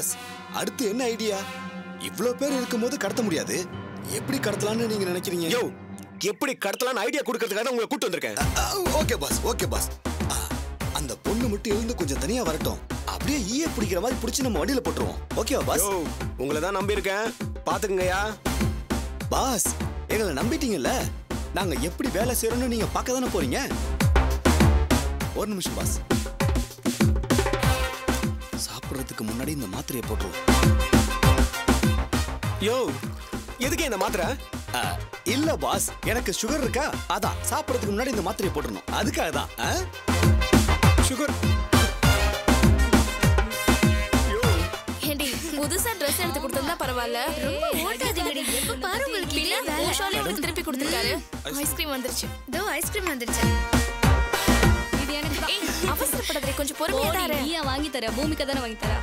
Pass, அடுத்து என்ன idea? இவ்ளோ பேர் இருக்கும்போது கடத்த முடியாது. எப்படி கடத்தலாம்னு நீங்க நினைக்கிறீங்க? யோ, எப்படி கடத்தலாம்னு ஐடியா கொடுக்கிறதுக்காக உங்களை கூட்டி வந்திருக்கேன். Okay boss, okay boss. அந்த பொண்ணு மட்டும் எழுந்து கொஞ்சம் தனியா வரட்டும். அப்படியே ஈய பிடிக்கிற மாதிரி பிடிச்சி நம்ம வண்டியில போட்டுருவோம். ஓகேவா பாஸ்? யோ, உங்களை தான் நம்பி இருக்கேன், பாத்துக்கங்கயா. பாஸ், எங்களை நம்பிட்டீங்கல்ல, நாங்க எப்படி வேலை செய்யறோம்னு நீங்க பார்க்க தானே போறீங்க. ஒரு நிமிஷம் பாஸ், சாப்பிடுறதுக்கு முன்னாடி இந்த மாத்திரையை போட்டுருவோம். யோ, எதுக்கு இந்த மாத்திரை? இல்ல பாஸ், எனக்கு சுகர் இருக்கா, அதான் சாப்பிடுறதுக்கு முன்னாடி இந்த மாத்திரையை போட்டுறணும். அதுக்காக தான். சுகர். ஏண்டி புதுசா Dress எடுத்து கொடுத்தா பரவாயில்ல, ரொம்ப ஓட்டாதீங்கடி. எப்ப பாரு உங்களுக்கு இதே வேலை. ஓஷோலே உங்களுக்கு திருப்பி கொடுத்துருக்காரு. ஐஸ்கிரீம் வந்துருச்சு. தோ ஐஸ்கிரீம் வந்துருச்சு. இது எனக்கு தான். அவசரப்படாதே, கொஞ்சம் பொறுமையா இரு. நீயா வாங்கி தர, பூமிகா தான வாங்கி தர.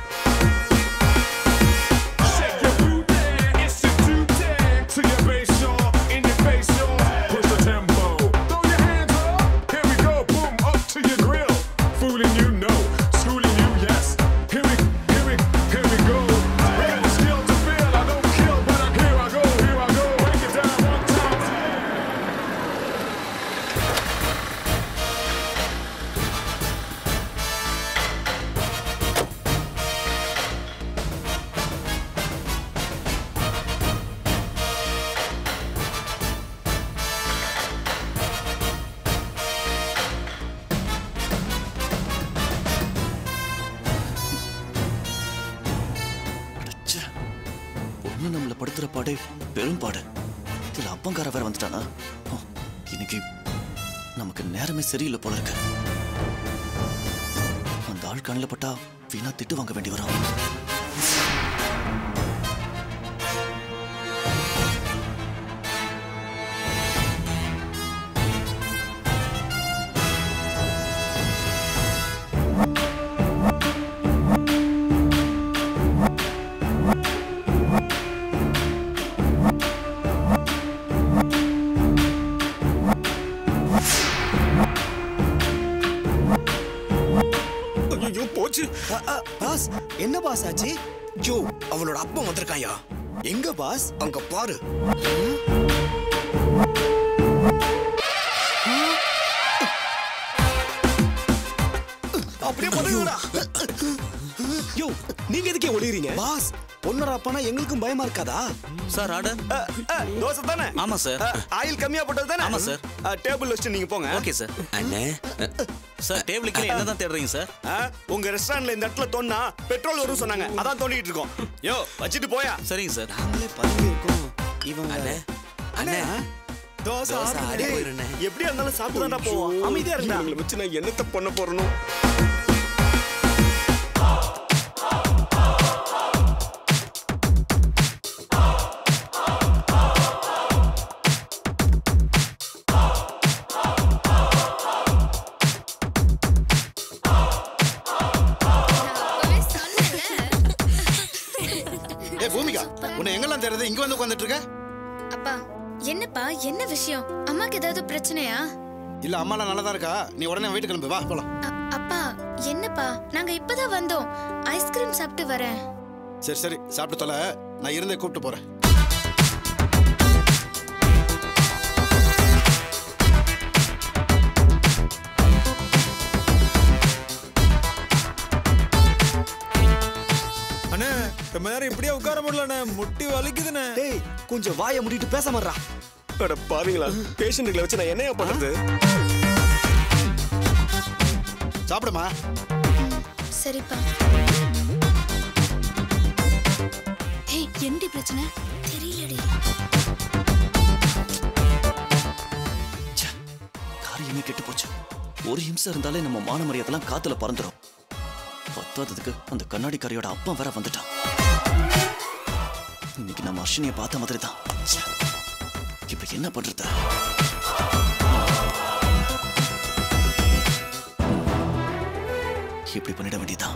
நம்மள படுத்துற பாடே பெரும்பாடு. இதுல அப்பங்கார வேற வந்துட்டானா? இன்னைக்கு நமக்கு நேரமே சரியில்லை போல இருக்கு. அந்த ஆள் கண்ணில் பட்டா வீணா திட்டு வாங்க வேண்டி வரும். பாஸ், என்ன பாஸ் ஆச்சு? ஜோ, அவளோட அப்பா வந்திருக்காயா? எங்க பாஸ்? அங்க பாரு. அப்படியே பதவிடா. யோ, நீங்க எதுக்கே ஒளியறீங்க? பாஸ், பொண்ணோட அப்பனா எங்களுக்கும் பயமா இருக்காதா? Sir order. தோசை தானே? ஆமா சார். ஆயில் கம்மியா போட்டது தானே? ஆமா சார். டேபிள் வச்சு நீங்க போங்க. Okay sir. அண்ணே, சார் டேபிளுக்கு என்னதான் தேடுறீங்க சார்? உங்க ரெஸ்டாரண்ட்ல இந்த இடத்துல தோண்டா பெட்ரோல் வரும் சொன்னாங்க, அதான் தோண்டிட்டு இருக்கோம். யோ, வச்சிட்டு போயா. சரிங்க சார். நாங்களே பதுங்கி இருக்கோம். இவங்க அண்ணே, தோசை எப்படியா இருந்தாலும் சாப்பிட்டு தான்டா போவோம். அமைதியா இருந்தா உங்களை வச்சு நான் என்னத்த பண்ண போறணும்? பூமிகா, உன்னை எங்கெல்லாம் தேடுறது? இங்க வந்து உட்கார்ந்துட்டு இருக்க? அப்பா, என்னப்பா, என்ன விஷயம்? அம்மாக்கு ஏதாவது பிரச்சனையா? இல்ல, அம்மா நல்லா தான் இருக்கா. நீ உடனே வீட்டுக்கு கிளம்பு, வா போலாம். அப்பா, என்னப்பா, நாங்க இப்பதான் வந்தோம். ஐஸ்கிரீம் சாப்பிட்டு வரேன். சரி சரி, சாப்பிட்டு தொலை. நான் இருந்தே கூப்பிட்டு போறேன். ரொம்ப நேரம் இப்படியே உட்கார முடியலண்ணே, முட்டி வலிக்குதுண்ணே. டேய், கொஞ்சம் வாயை மூடிட்டு பேச மாட்டா. அட பாவீங்களா, பேஷண்ட்களை வச்சு நான் என்னையா பண்றது? சாப்பிடுமா. சரிப்பா. ஏய், என்னடி பிரச்சனை? தெரியலடி. காரியமே கெட்டு போச்சு. ஒரு ஹிம்சை இருந்தாலே நம்ம மான மரியாதைலாம் காத்துல பறந்துடும். பத்தாததுக்கு அந்த கண்ணாடிக்காரியோட அப்பா வேற வந்துட்டான். இன்னைக்கு நம்ம அர்ஷினியை பார்த்த மாதிரி தான். இப்ப என்ன பண்றது? இப்படி பண்ணிட வேண்டியதான்.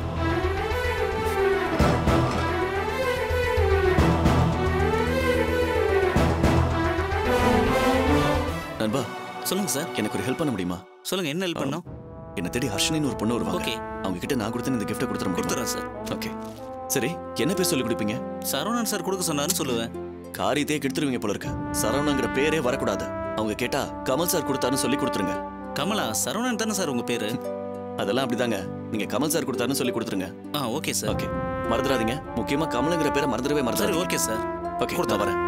நண்பா, சொல்லுங்க சார். எனக்கு ஒரு ஹெல்ப் பண்ண முடியுமா? சொல்லுங்க, என்ன ஹெல்ப் பண்ணும்? என்ன தேடி ஹர்ஷினின்னு ஒரு பொண்ணு வருவாங்க. ஓகே, அவங்க கிட்ட நான் கொடுத்தேன் இந்த கிஃப்ட்டை கொடுத்துறேன். கொடுத்துறேன் சார். ஓகே, சரி என்ன பேர் சொல்லி கொடுப்பீங்க? சரவணன் சார் கொடுக்க சொன்னாருன்னு சொல்லுவேன். காரியத்தையே கெடுத்துருவீங்க போல இருக்கு. சரவணங்கிற பேரே வரக்கூடாது. அவங்க கேட்டா கமல் சார் கொடுத்தாருன்னு சொல்லி கொடுத்துருங்க. கமலா? சரவணன் தானே சார் உங்க பேரு? அதெல்லாம் அப்படிதாங்க. நீங்க கமல் சார் கொடுத்தாருன்னு சொல்லி கொடுத்துருங்க. Okay sir. ஓகே, மறந்துடாதீங்க. முக்கியமா கமலுங்கிற பேரை மறந்துடவே மறந்துடாதீங்க. Okay sir. ஓகே, கொடுத்தா வரேன்.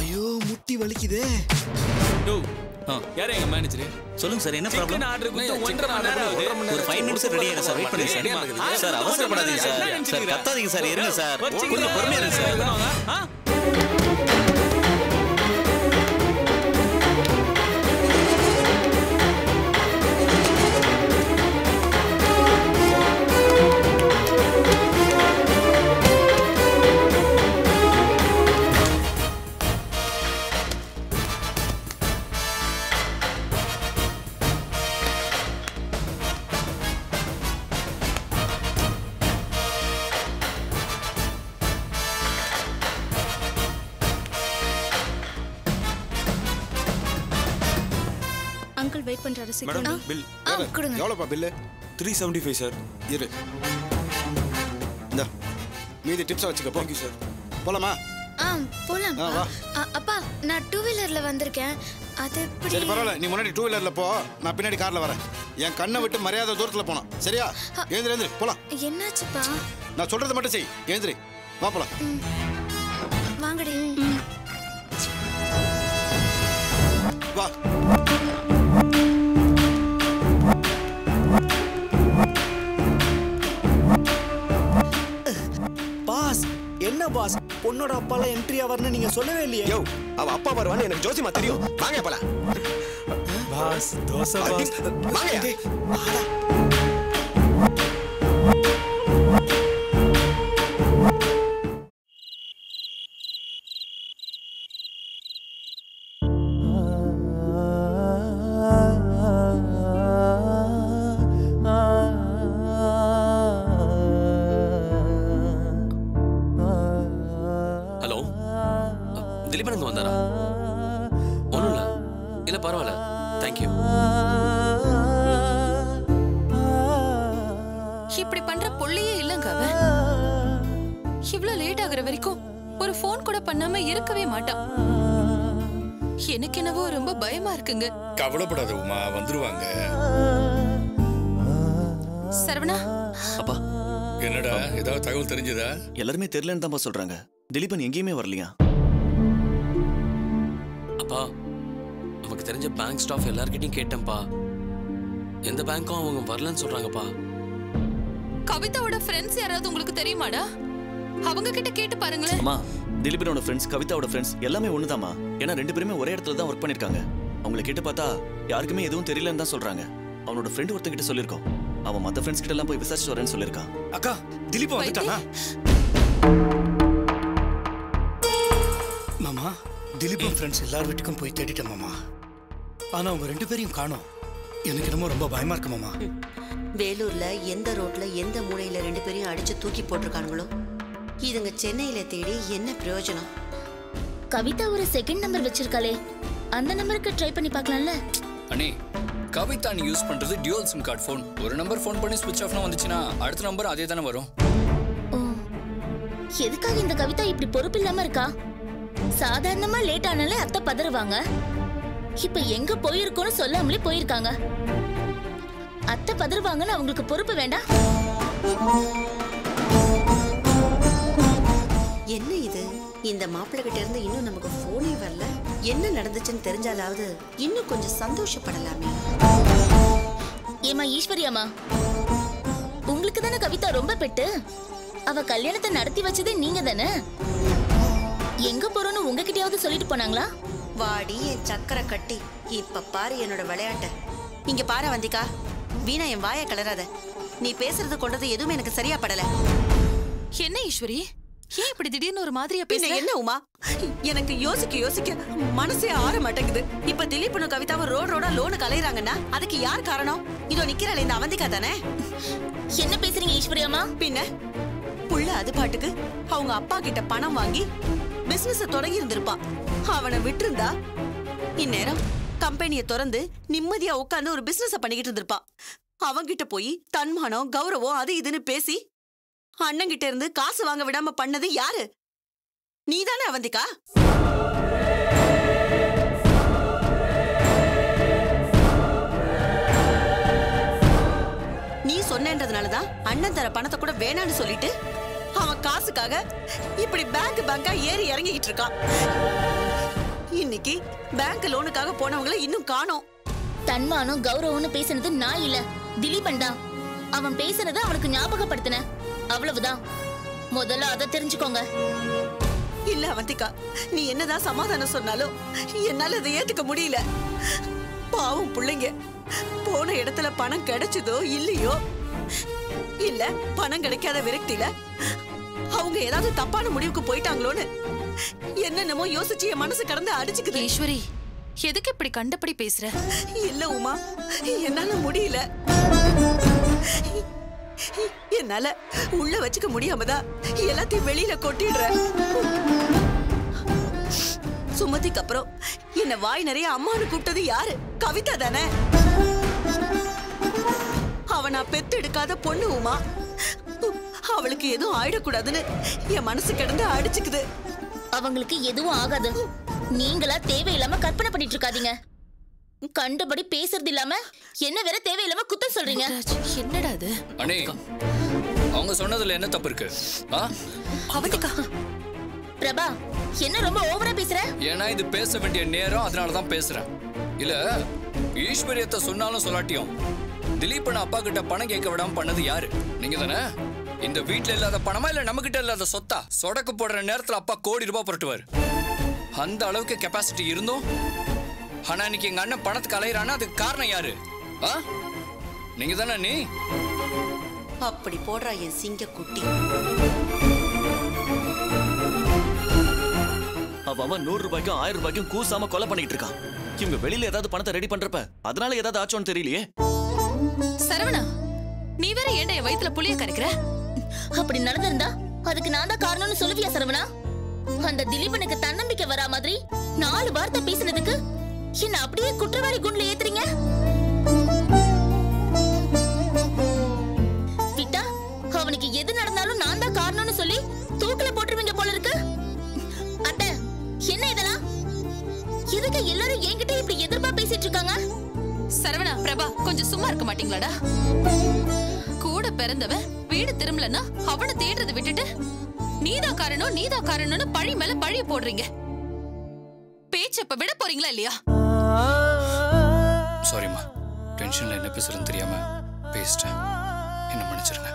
ஐயோ முட்டி வலிக்குதே. யாரே எங்க மேனேஜர்? சொல்லுங்க சார், என்ன ப்ராப்ளம்? ஆர்டர் கொடுத்து 1.5 மணி நேரம் ஆகுது. ஒரு 5 நிமிஷம் ரெடி ஆயிடும் சார். வெயிட் பண்ணுங்க சார். சார் அவசரப்படாதீங்க சார். சார் கத்தாதீங்க சார். இருங்க சார். கொஞ்சம் பொறுமையா இருங்க சார். அங்கிள் வெயிட் பண்றாரு. மேடம் பில் கொடுங்க. எவ்வளோப்பா பில்லு? 375 சார். இரு, இந்த மீதி டிப்ஸா வச்சுக்க. Thank you sir. போலாமா? போலாம். வா. அப்பா நான் 2 வீலர்ல வந்திருக்கேன். அது எப்படி? சரி பரவாயில்ல, நீ முன்னாடி 2 வீலர்ல போ, நான் பின்னாடி கார்ல வரேன். என் கண்ணை விட்டு மரியாதை தூரத்துல போனோம். சரியா? எழுந்திரி போலாம். என்னாச்சுப்பா? நான் சொல்றதை மட்டும் செய். எழுந்திரி, வா போலாம். வாங்கடி. வா. பாஸ் என்ன பாஸ், பொண்ணோட அப்பாலாம் என்ட்ரி ஆவர்னு நீங்க சொல்லவே இல்லையே. யோ, அவ அப்பா வருவான்னு எனக்கு ஜோசியமா தெரியும். வாங்க போலாம். Boss dosa boss. வாங்க. ஹலோ, திலீபன் இங்க வந்தாரா? ஒன்றும் இல்லை. இல்லை பரவாயில்ல, தேங்க்யூ. இப்படி பண்ற பொள்ளையே இல்லங்க அவன். இவ்வளவு லேட் ஆகுற வரைக்கும் ஒரு போன் கூட பண்ணாம இருக்கவே மாட்டான். எனக்கு என்னவோ ரொம்ப பயமா இருக்குங்க. கவலைப்படாத உமா, வந்துருவாங்க. சரவணா. அப்பா, என்னடா ஏதாவது தகவல் தெரிஞ்சதா? எல்லாருமே தெரியலன்னு தான்ப்பா சொல்றாங்க. திலீபன் எங்கேயுமே வரலையா? அப்பா, நமக்கு தெரிஞ்ச பேங்க் ஸ்டாஃப் எல்லார்கிட்டையும் கேட்டேன்ப்பா. எந்த பேங்க்கும் அவங்க வரலன்னு சொல்றாங்கப்பா. கவிதாவோட ஃப்ரெண்ட்ஸ் யாராவது உங்களுக்கு தெரியுமாடா? அவங்க கிட்ட கேட்டு பாருங்களேன். அம்மா, திலீபனோட ஃப்ரெண்ட்ஸ், கவிதாவோட ஃப்ரெண்ட்ஸ் எல்லாமே ஒண்ணுதாம்மா. ஏன்னா 2 பேருமே ஒரே இடத்துல தான் ஒர்க் பண்ணிருக்காங்க. அவங்கள கேட்டு பார்த்தா யாருக்குமே எதுவும் தெரியலன்னு தான் சொல்றாங்க. அவனோட ஃப்ரெண்ட் ஒருத்தன் கிட்ட சொல்லிருக்கோம். அவன் மத்த ஃப்ரெண்ட்ஸ் கிட்ட எல்லாம் போய் விசாரிச்சு வரேன்னு சொல்லிருக்கான். அக்கா, திலீப் வந்துட்டானா? மாமா, திலீப் ஃப்ரெண்ட்ஸ் எல்லார் வீட்டுக்கும் போய் தேடிட்டேன் மாமா. ஆனா அவங்க 2 பேரையும் காணோம். எனக்கு என்னமோ ரொம்ப பயமா இருக்கு மாமா. வேலூர்ல எந்த ரோட்ல எந்த மூலையில 2 பேரையும் அடிச்சு தூக்கி போட்டிருக்காங்களோ, இதுங்க சென்னையில தேடி என்ன பிரயோஜனம்? கவிதா ஒரு செகண்ட் நம்பர் வச்சிருக்காளே, அந்த நம்பருக்கு ட்ரை பண்ணி பார்க்கலாம்ல. அண்ணே, கவிதா நீ யூஸ் பண்றது டியூவல் சிம் கார்டு ஃபோன். ஒரு நம்பர் ஃபோன் பண்ணி ஸ்விட்ச் ஆஃப்னு வந்துச்சுன்னா அடுத்த நம்பர் அதே தானே வரும். ஓ, எதுக்காக இந்த கவிதா இப்படி பொறுப்பு இல்லாம இருக்கா? சாதாரணமா லேட் ஆனாலே அத்தை பதறுவாங்க. இப்ப எங்க போயிருக்கோன்னு சொல்லாமலே போயிருக்காங்க. அத்தை பதறுவாங்கன்னு அவங்களுக்கு பொறுப்பு வேண்டாம்? என்ன இது? இந்த மாப்பிள்ளை கிட்ட இருந்து இன்னும் நமக்கு போனே வரல. என்ன நடந்துச்சுன்னு தெரிஞ்சாலாவது இன்னும் கொஞ்சம் சந்தோஷப்படலாமே. ஏமா ஈஸ்வரியாமா, உங்களுக்கு தானே கவிதா ரொம்ப பெட்டு. அவ கல்யாணத்தை நடத்தி வச்சதே நீங்க தானே. எங்க போறோன்னு உங்ககிட்டயாவது சொல்லிட்டு போனாங்களா? வாடி என் சக்கரை கட்டி, இப்ப பாரு என்னோட விளையாட்ட. இங்க பாரு வந்திகா, வீணா என் வாயை கலராத. நீ பேசுறது கொண்டது எதுவுமே எனக்கு சரியா படல. என்ன ஈஸ்வரி, ஏன் இப்படி திடீர்னு ஒரு மாதிரியா பேசுற? என்ன உமா, எனக்கு யோசிக்க யோசிக்க மனசே ஆற மாட்டேங்குது. இப்ப திலீபனும் கவிதாவும் ரோடா லோனுக்கு அலையறாங்கன்னா அதுக்கு யார் காரணம்? இதோ நிக்கிறாள் இந்த அவந்திகா தானே. என்ன பேசுறீங்க ஈஸ்வரியாமா? பின்ன புள்ள அது பாட்டுக்கு அவங்க அப்பா கிட்ட பணம் வாங்கி பிசினஸ் தொடங்கி இருந்திருப்பான். அவனை விட்டுருந்தா இந்நேரம் கம்பெனியை திறந்து நிம்மதியா உட்கார்ந்து ஒரு பிசினஸ் பண்ணிக்கிட்டு இருந்திருப்பான். அவங்கிட்ட போய் தன்மானம் கௌரவம் அது இதுன்னு பேசி அண்ணங்கிட்ட இருந்து காசு வாங்க விடாம பண்ணது யாரு? நீதானே அவந்திகா? நீ சொன்னேன்றதுனாலதான் அண்ணன் தர பணத்தை கூட வேணான்னு சொல்லிட்டு அவன் காசுக்காக இப்படி பேங்கா ஏறி இறங்கிட்டு இருக்கான். இன்னைக்கு பேங்க் லோனுக்காக போனவங்களை இன்னும் காணோம். தன்மானம் கௌரவம்னு பேசுனது நான் இல்ல, திலீபன் தான். அவன் பேசுனது அவனுக்கு ஞாபகப்படுத்தின, அவ்வளவுதான். முதல்ல அதை தெரிஞ்சுக்கோங்க. இல்ல அவந்திகா, நீ என்னதான் சமாதானம் சொன்னாலும் என்னால அதை ஏத்துக்க முடியல. பாவம் பிள்ளைங்க போன இடத்துல பணம் கிடைச்சதோ இல்லையோ, இல்ல பணம் கிடைக்காத விரக்தியில அவங்க ஏதாவது தப்பான முடிவுக்கு போயிட்டாங்களோன்னு என்னென்னமோ யோசிச்சு என் மனசு கடந்து அடிச்சுக்குது. ஈஸ்வரி, எதுக்கு இப்படி கண்டபடி பேசுற? இல்ல உமா, என்னால முடியல. என்னால உள்ள வச்சுக்க முடியாமதான் எல்லாத்தையும் வெளியில கொட்டிடுற. சுமதிக்கு அப்புறம் என்ன வாய் நிறைய அம்மானு கூப்பிட்டது யாரு? கவிதா தானே. அவனா பெத்து எடுக்காத பொண்ணு உமா. அவளுக்கு எதுவும் ஆயிடக்கூடாதுன்னு என் மனசு கிடந்து அடிச்சுக்குது. அவங்களுக்கு எதுவும் ஆகாது. நீங்களா தேவையில்லாம கற்பனை பண்ணிட்டு இருக்காதீங்க. கண்டபடி பேசுறது இல்லாம என்ன வேற தேவையில்லாம குத்தம் சொல்றீங்க. என்னடா அது? அண்ணே, அவங்க சொன்னதுல என்ன தப்பு இருக்கு? அவந்திகா, பிரபா என்ன ரொம்ப ஓவரா பேசுற? ஏன்னா இது பேச வேண்டிய நேரம், அதனாலதான் பேசுறேன். இல்ல ஈஸ்வரியத்தை சொன்னாலும் சொல்லாட்டியும் திலீபன் அப்பா கிட்ட பணம் கேட்க விடாம பண்ணது யாரு? நீங்க தானே. இந்த வீட்டுல இல்லாத பணமா இல்ல நம்ம கிட்ட இல்லாத சொத்தா? சொடக்கு போடுற நேரத்துல அப்பா கோடி ரூபாய் புரட்டுவார். அந்த அளவுக்கு கெப்பாசிட்டி இருந்தும் ஆனா இன்னைக்கு எங்க அண்ணன் பணத்துக்கு அலையிறானா, அதுக்கு காரணம் யாரு? நீங்க தானே. நீ அப்படி போடுறா என் சிங்க குட்டி. அவன் 100 ரூபாய்க்கும் 1000 ரூபாய்க்கும் கூசாம கொலை பண்ணிட்டு இருக்கான். இவங்க வெளியில ஏதாவது பணத்தை ரெடி பண்றப்ப அதனால ஏதாவது ஆச்சோன்னு தெரியலையே. சரவணா, நீ வேற ஏன்டா என் வயித்துல புளிய கரைக்கிற? அப்படி நடந்திருந்தா அதுக்கு நான் தான் காரணம்னு சொல்லுவியா சரவணா? அந்த திலீபனுக்கு தன்னம்பிக்கை வரா மாதிரி 4 வார்த்தை பேசினதுக்கு என்ன அப்படியே குற்றவாளி குண்ல ஏத்துறீங்க? விட்டா அவனுக்கு எது நடந்தாலும் நான் தான் காரணம்னு சொல்லி தூக்குல போட்டுருவீங்க போல இருக்கு. அத்தை, என்ன இதெல்லாம்? எதுக்கு எல்லாரும் என்கிட்ட இப்படி எதிர்ப்பா பேசிட்டு இருக்காங்க? சரவணா, பிரபா, கொஞ்சம் சும்மா இருக்க மாட்டீங்களாடா? கூட பிறந்தவன் வீடு திரும்பலன்னா அவனை தேடுறதை விட்டுட்டு நீதான் காரணம்னு பழி மேல பழிய போடுறீங்க. பேச்சப்ப விட போறீங்களா இல்லையா? சாரிம்மா, டென்ஷன்ல என்ன பேசுறேன்னு தெரியாம பேசிட்டேன். என்ன மன்னிச்சிருங்க.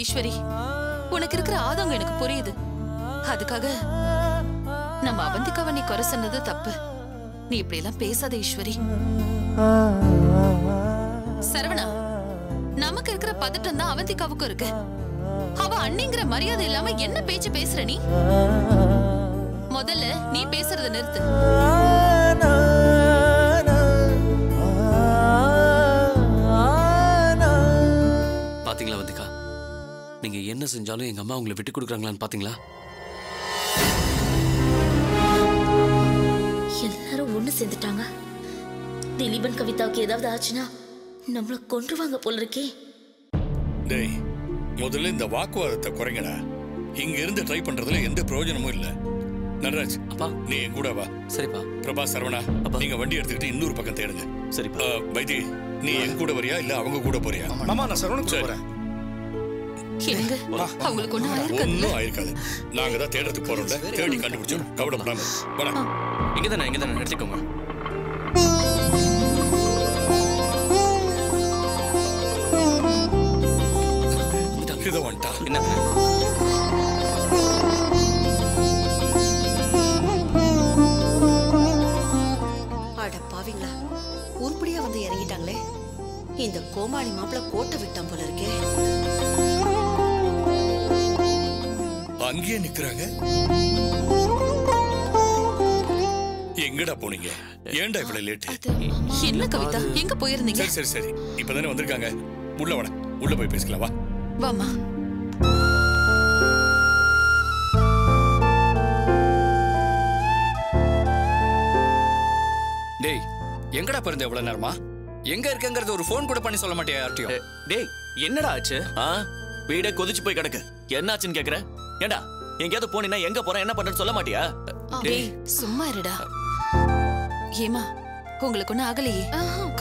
ஈஸ்வரி, உனக்கு இருக்கிற ஆதங்கம் எனக்கு புரியுது. அதுக்காக நம்ம அவந்திகாவை நீ குறை சொன்னது தப்பு. நீ இப்படி எல்லாம் பேசாத ஈஸ்வரி. சரவணா, நமக்கு இருக்கிற பதட்டம் தான் அவந்திகாவுக்கும் இருக்கு. அவ அண்ணிங்கிற மரியாதை இல்லாம என்ன பேச்சு பேசுற நீ? முதல்ல நீ பேசுறத நிறுத்து. பாத்தீங்களா அவந்திகா, நீங்க என்ன செஞ்சாலும் எங்க அம்மா உங்களை விட்டு கொடுக்குறாங்களான்னு பாத்தீங்களா? எல்லாரும் ஒண்ணு சேர்ந்துட்டாங்க. திலீபன் கவிதாவுக்கு ஏதாவது ஆச்சுன்னா நம்மள கொன்றுவாங்க போல இருக்கே. டேய், முதல்ல இந்த வாக்குவாதத்தை குறைங்கடா. இங்க இருந்து ட்ரை பண்றதுல எந்த பிரயோஜனமும் இல்ல. நடராஜ், அப்பா நீ என் கூட வா. சரிப்பா. பிரபா, சரவணா, நீங்க வண்டி எடுத்துக்கிட்டு இன்னொரு பக்கம் தேடுங்க. சரிப்பா. வைத்தி, நீ என் கூட வரியா இல்ல அவங்க கூட போறியா? மாமா, நான் சரவணன் போறேன். அவங்களுக்கு ஒண்ணும் ஆயிருக்காது. நாங்க தான் தேடுறதுக்கு போறோம்ல, தேடி கண்டுபிடிச்சோம். கவலைப்படாம வாடா. இங்கதானே எடுத்துக்கோங்க. இதை வந்துட்டா என்ன? அட பாவிங்களா, உருப்படியா வந்து இறங்கிட்டாங்களே. இந்த கோமாளி மாப்பிள்ள கோட்டை விட்டான் போல இருக்கே. அங்கேயே நிக்கிறாங்க. எங்கடா போனீங்க? ஏன்டா இவ்வளவு லேட்? என்ன கவிதா, எங்க போயிருந்தீங்க? சரி சரி சரி, இப்பதானே வந்திருக்காங்க. உள்ள வாடா, உள்ள போய் பேசிக்கலாம். வா வாமா. எங்கடா பிறந்த எவ்வளவு நேரமா? எங்க இருக்கங்கிறது ஒரு ஃபோன் கூட பண்ணி சொல்ல மாட்டியா யார்ட்டையும்? டேய் என்னடா ஆச்சு? வீடே கொதிச்சு போய் கிடக்கு. என்னாச்சுன்னு கேக்குற? ஏண்டா எங்கேயாவது போனீங்கன்னா எங்க போறேன் என்ன பண்றேன்னு சொல்ல மாட்டியா? டேய் சும்மா இருடா. ஏமா உங்களுக்கு ஒண்ணு ஆகலையே?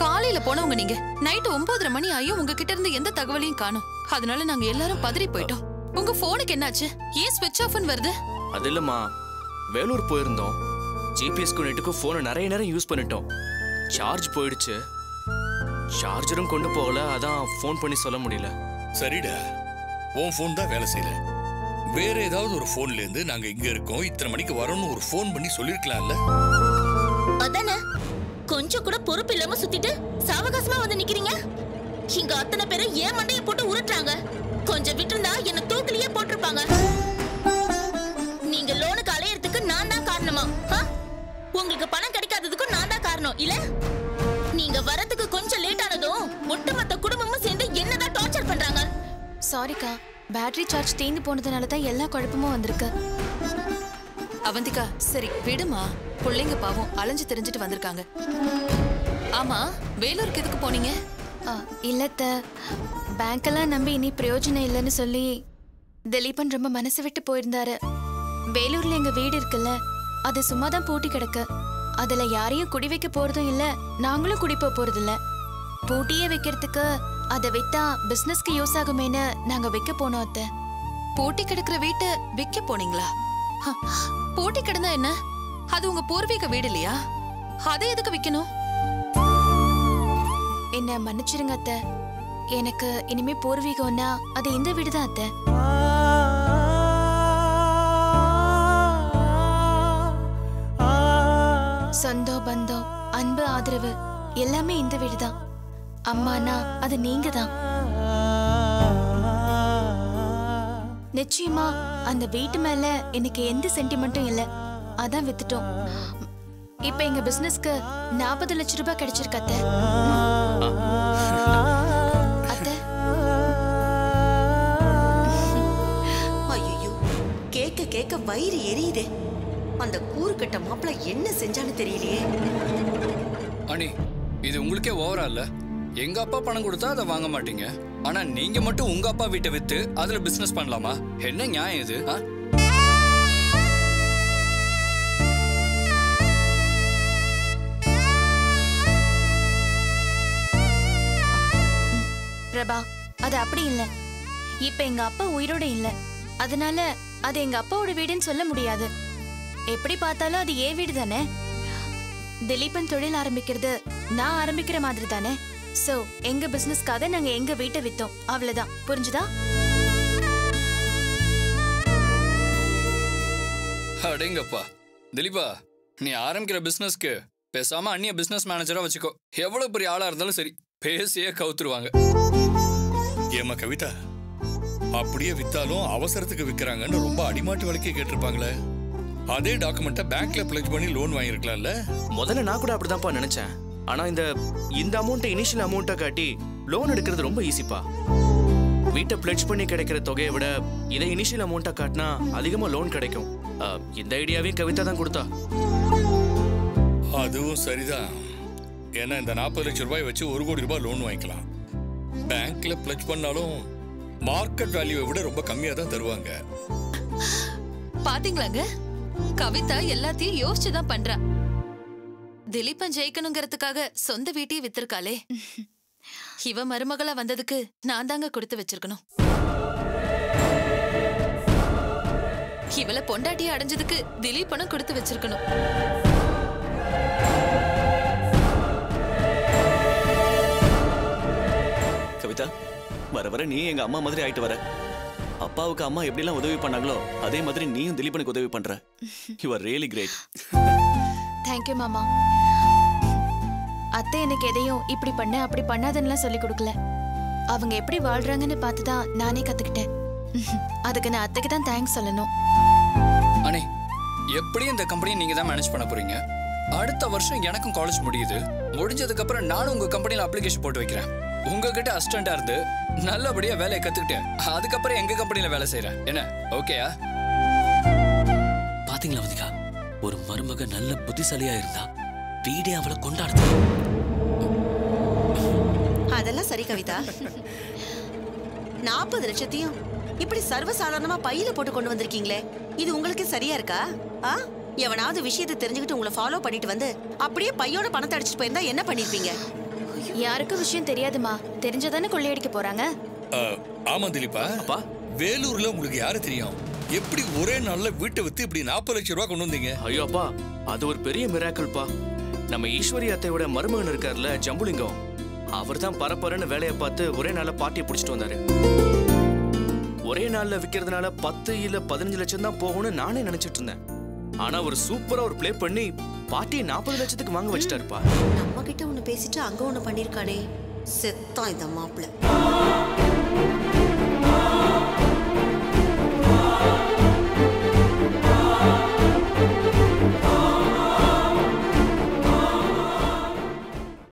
காலையில போனவங்க நீங்க. நைட்டு 9:30 மணி ஆயும் உங்ககிட்ட இருந்து எந்த தகவலையும் காணோம். அதனால நாங்க எல்லாரும் பதறி போயிட்டோம். உங்க போனுக்கு என்னாச்சு? ஏன் ஸ்விட்ச் ஆஃப்னு வருது? அது இல்லம்மா, வேலூர் போயிருந்தோம். ஜிபிஎஸ்க்கு நெட்டுக்கும் போனை நிறைய நேரம் யூஸ் பண்ணிட்டோம். சார்ஜ் போயிடுச்சு. சார்ஜரும் கொண்டு போகல, அதான் ஃபோன் பண்ணி சொல்ல முடியல. சரிடா, உன் ஃபோன் தான் வேலை செய்யல. வேற ஏதாவது ஒரு ஃபோன்ல இருந்து நாங்க இங்க இருக்கோம், இத்தனை மணிக்கு வரணும்னு ஒரு ஃபோன் பண்ணி சொல்லிருக்கலாம்ல. அதானே, கொஞ்சம் கூட பொறுப்பு இல்லாம சுத்திட்டு சாவகாசமா வந்து நிக்கிறீங்க. இங்க அத்தனை பேரும் ஏன் மண்டைய போட்டு உருட்டுறாங்க. கொஞ்சம் விட்டுருந்தா என்ன தூக்கிலேயே போட்டிருப்பாங்க. நீங்க லோனுக்கு அலையறதுக்கு நான் தான் காரணமா? உங்களுக்கு பணம் கிடைக்காததுக்கு நான் தான் காரணம் இல்ல? நீங்க வரதுக்கு கொஞ்சம் லேட் ஆனதும் ஒட்டுமொத்த குடும்பமும் சேர்ந்து என்னதான் டார்ச்சர் பண்றாங்க. சாரிக்கா, பேட்டரி சார்ஜ் தேய்ந்து போனதுனால தான் எல்லா குழப்பமும் வந்திருக்கு. அவந்திகா சரி விடுமா, பிள்ளைங்க பாவம் அலைஞ்சு தெரிஞ்சிட்டு வந்திருக்காங்க. ஆமா, வேலூருக்கு எதுக்கு போனீங்க? இல்லத்த, பேங்க்கெல்லாம் நம்பி இனி பிரயோஜனம் இல்லைன்னு சொல்லி திலீபன் ரொம்ப மனசு விட்டு போயிருந்தாரு. வேலூர்ல எங்க வீடு இருக்குல்ல, அது சும்மா தான் பூட்டி கிடக்கு. அதுல யாரையும் குடி வைக்க போறதும் இல்ல, நாங்களும் குடி போறது இல்ல. பூட்டியே வைக்கிறதுக்கு அதை வித்தா பிசினஸ்க்கு யூஸ் ஆகுமேன்னு நாங்க வைக்க போனோம். அத்தை, பூட்டி கிடக்குற வீட்டை விற்க போனீங்களா? பூட்டி கிடந்தா என்ன, அது உங்க பூர்வீக வீடு இல்லையா? அதை எதுக்கு விக்கணும்? என்ன மன்னிச்சிருங்க அத்தை, எனக்கு இனிமே பூர்வீகம்னா அது இந்த வீடுதான் அத்தை. சொந்தம் பந்தம் அன்பு ஆதரவு எல்லாமே இந்த வீடுதான். அம்மானா அது நீங்க தான். நிச்சயமா அந்த வீட்டு மேல எனக்கு எந்த சென்டிமெண்ட்டும் இல்ல, அதான் வித்துட்டோம். இப்ப எங்க பிசினஸ்க்கு 40 லட்சம் ரூபாய் கிடைச்சிருக்கு அத்தை. அத்தை, ஐயோ, கேட்க கேட்க வயிறு எரியுதே. அந்த கூறுகட்ட மாப்பிள்ள என்ன செஞ்சான்னு தெரியலையே. அனி, இது உங்களுக்கே ஓவரா இல்ல? எங்க அப்பா பணம் கொடுத்தா அதை வாங்க மாட்டீங்க, ஆனா நீங்க மட்டும் உங்க அப்பா வீட்டை வித்து அதுல பிசினஸ் பண்ணலாமா? என்ன நியாயம் இது? பிரபா, அது அப்படி இல்ல. இப்ப எங்க அப்பா உயிரோட இல்ல, அதனால அது எங்க அப்பாவோட வீடுன்னு சொல்ல முடியாது. எப்படி பார்த்தாலும் அது ஏன் வீடு தானே. திலீபன் தொழில் ஆரம்பிக்கிறது நான் ஆரம்பிக்கிற மாதிரி தானே. சோ எங்க பிசினஸ்க்காக நாங்க எங்க வீட்டை வித்தோம், அவ்வளவுதான். புரிஞ்சுதா? அடேங்கப்பா திலீபா, நீ ஆரம்பிக்கிற பிசினஸ்க்கு பேசாம அந்நிய பிசினஸ் மேனேஜரா வச்சுக்கோ. எவ்வளவு பெரிய ஆளா இருந்தாலும் சரி, பேசியே கவுத்துருவாங்க. ஏமா கவிதா, அப்படியே வித்தாலும் அவசரத்துக்கு விற்கிறாங்கன்னு ரொம்ப அடிமாட்டு விலைக்கே கேட்டிருப்பாங்களே. அதே டாக்குமெண்ட்டை பேங்க்ல பிளட்ஜ் பண்ணி லோன் வாங்கிருக்கலாம்ல. முதல்ல நான் கூட அப்படிதான்ப்பா நினைச்சேன். ஆனா இந்த அமௌண்ட்டை இனிஷியல் அமௌண்ட்டா காட்டி லோன் எடுக்கிறது ரொம்ப ஈஸிப்பா. வீட்டை பிளட்ஜ் பண்ணி கிடைக்கிற தொகையை விட இதை இனிஷியல் அமௌண்ட்டா காட்டினா அதிகமா லோன் கிடைக்கும். இந்த ஐடியாவையும் கவிதா தான் கொடுத்தா. அதுவும் சரிதான். ஏன்னா இந்த 40 லட்சம் ரூபாய் வச்சு 1 கோடி ரூபாய் லோன் வாங்கிக்கலாம். பேங்க்ல பிளட்ஜ் பண்ணாலும் மார்க்கெட் வேல்யூவை விட ரொம்ப கம்மியா தான் தருவாங்க. பாத்தீங்களாங்க, கவிதா எல்லாத்தையும் யோசிச்சுதான் பண்றா. திலீபன் ஜெயிக்கணுங்கிறதுக்காக சொந்த வீட்டையே வித்திருக்காளே. இவ மருமகளா வந்ததுக்கு நான் தாங்க கொடுத்து வச்சிருக்கணும். இவள பொண்டாட்டியை அடைஞ்சதுக்கு திலீபனும் கொடுத்து வச்சிருக்கணும். கவிதா, வர வர நீ எங்க அம்மா மாதிரி ஆயிட்டு வர. அப்பாவுக்கு அம்மா எப்படிலாம் உதவி பண்ணாங்களோ அதே மாதிரி நீயும் திலீபனுக்கு உதவி பண்ற. You are really great. Thank you மாமா. அத்தை எனக்கு எதையும் இப்படி பண்ண அப்படி பண்ணாதன்னுலாம் சொல்லி கொடுக்கல. அவங்க எப்படி வாழ்றாங்கன்னு பார்த்துதான் நானே கத்துக்கிட்டேன். அதுக்கு நான் அத்தைக்கு தான் தேங்க்ஸ் சொல்லணும். அண்ணே, எப்படி இந்த கம்பெனியை நீங்க தான் மேனேஜ் பண்ண போறீங்க? அடுத்த வருஷம் எனக்கும் காலேஜ் முடியுது. முடிஞ்சதுக்கு அப்புறம் நானும் உங்க கம்பெனில அப்ளிகேஷன் போட்டு வைக்கிறேன். உங்ககிட்ட அசிஸ்டண்டா இருந்து நல்லபடியா வேலையை கத்துக்கிட்டேன். அதுக்கப்புறம் எங்க கம்பெனில வேலை செய்யறேன். என்ன ஓகேயா? பாத்தீங்களா வதிகா, ஒரு மருமக நல்ல புத்திசாலியா இருந்தா வீடே அவளை கொண்டாடுது. அதெல்லாம் சரி கவிதா. 40 லட்சத்தையும் இப்படி சர்வசாதாரணமா பையில போட்டு கொண்டு வந்திருக்கீங்களே, இது உங்களுக்கு சரியா இருக்கா? எவனாவது விஷயத்தை தெரிஞ்சுக்கிட்டு உங்களை ஃபாலோ பண்ணிட்டு வந்து அப்படியே பையோட பணத்தை அடிச்சுட்டு போயிருந்தா என்ன பண்ணிருப்பீங்க? யாருக்கும் விஷயம் தெரியாதுமா, தெரிஞ்சதானே கொள்ளையடிக்க போறாங்க. ஆமா திலீபா, வேலூர்ல உங்களுக்கு யாரு தெரியும்? எப்படி ஒரே நாள்ல வீட்டை வித்து இப்படி 40 லட்சம் ரூபாய் கொண்டு வந்தீங்க? ஐயோ அப்பா, அது ஒரு பெரிய மிராக்கிள்பா. நம்ம ஈஸ்வரி அத்தையோட மருமகன் இருக்கார்ல ஜம்புலிங்கம், அவர் தான் பரப்பரன்னு வேலையை பார்த்து ஒரே நாள்ல பார்ட்டியை பிடிச்சிட்டு வந்தாரு. ஒரே நாள்ல விற்கிறதுனால 10 இல்ல 15 லட்சம் தான் போகும்னு நானே நினைச்சிட்டு இருந்தேன். ஆனா ஒரு சூப்பரா ஒரு ப்ளே பண்ணி பார்ட்டியை 40 லட்சத்துக்கு வாங்க வச்சிட்டாருப்பா. நம்ம கிட்ட ஒண்ணு பேசிட்டு அங்க ஒண்ணு பண்ணிருக்கானே, செத்தான் இந்த மாப்பிள்ள.